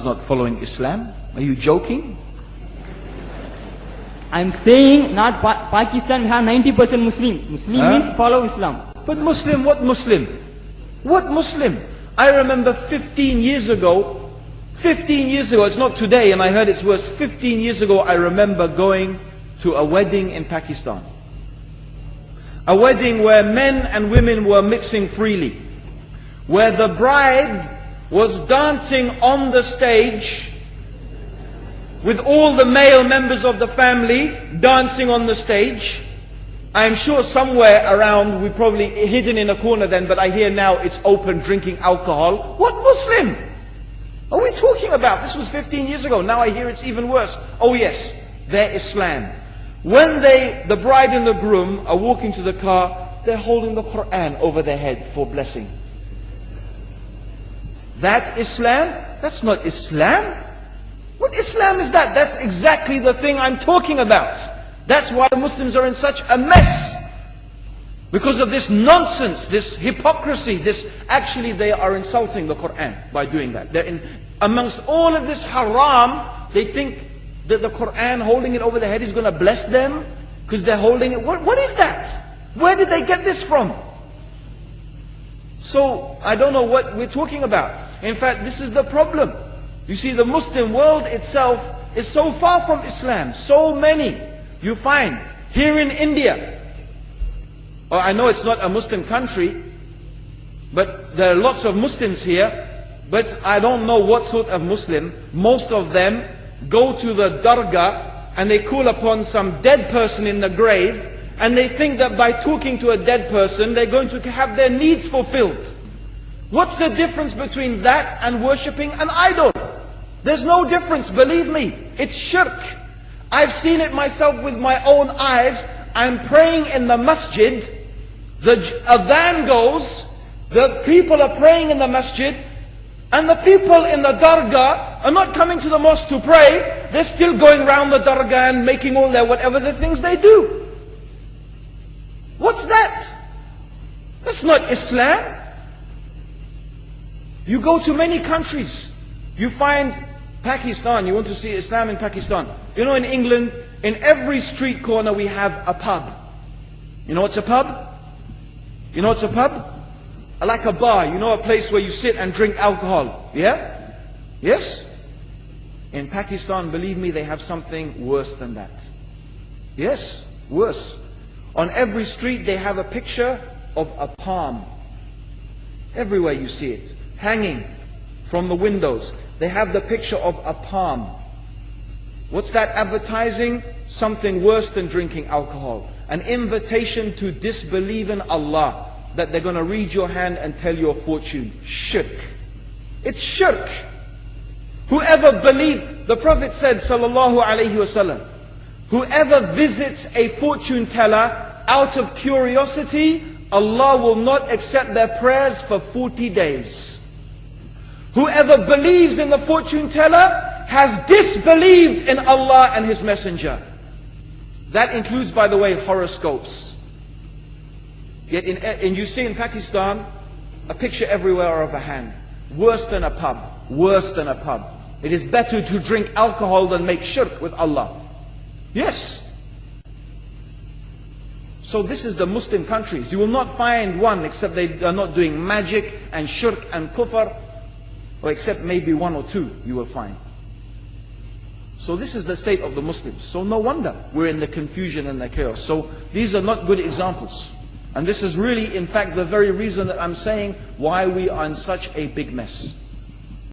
is not following Islam? Are you joking? I'm saying not Pakistan, we have 90% Muslim. Muslim means follow Islam. But Muslim, what Muslim? What Muslim? I remember 15 years ago, it's not today and I heard it's worse, 15 years ago I remember going to a wedding in Pakistan. A wedding where men and women were mixing freely. Where the bride was dancing on the stage with all the male members of the family dancing on the stage. I'm sure somewhere around, we probably hidden in a corner then, but I hear now it's open, drinking alcohol. What Muslim are we talking about? This was 15 years ago. Now I hear it's even worse. Oh yes, their Islam. When the bride and the groom are walking to the car, they're holding the Quran over their head for blessing. That Islam? That's not Islam. What Islam is that? That's exactly the thing I'm talking about. That's why the Muslims are in such a mess. Because of this nonsense, this hypocrisy, actually they are insulting the Quran by doing that. Amongst all of this haram, they think that the Quran, holding it over their head, is going to bless them because they're holding it. What is that? Where did they get this from? So, I don't know what we're talking about. In fact, this is the problem. You see, the Muslim world itself is so far from Islam. So many you find here in India. I know it's not a Muslim country, but there are lots of Muslims here. But I don't know what sort of Muslim. Most of them go to the dargah and they call upon some dead person in the grave, and they think that by talking to a dead person they're going to have their needs fulfilled. What's the difference between that and worshipping an idol? There's no difference, believe me. It's shirk. I've seen it myself with my own eyes. I'm praying in the masjid, the adhan goes, the people are praying in the masjid, and the people in the dargah are not coming to the mosque to pray. They're still going around the dargah and making all their whatever the things they do. What's that? That's not Islam. You go to many countries, you find Pakistan, you want to see Islam in Pakistan. You know, in England, in every street corner we have a pub. You know what's a pub? You know what's a pub? Like a bar, you know, a place where you sit and drink alcohol. Yeah? Yes? In Pakistan, believe me, they have something worse than that. Yes, worse. On every street they have a picture of a palm. Everywhere you see it, hanging from the windows. They have the picture of a palm. What's that advertising? Something worse than drinking alcohol. An invitation to disbelieve in Allah. That they're going to read your hand and tell your fortune. Shirk. It's shirk. Whoever believes, the Prophet said, sallallahu alaihi wasallam, whoever visits a fortune teller out of curiosity, Allah will not accept their prayers for 40 days. Whoever believes in the fortune teller has disbelieved in Allah and His Messenger. That includes, by the way, horoscopes. Yet you see in Pakistan, a picture everywhere of a hand. Worse than a pub. Worse than a pub. It is better to drink alcohol than make shirk with Allah. Yes. So this is the Muslim countries. You will not find one except they are not doing magic and shirk and kufr, or except maybe one or two you will find. So this is the state of the Muslims. So no wonder we're in the confusion and the chaos. So these are not good examples. And this is really, in fact, the very reason that I'm saying why we are in such a big mess.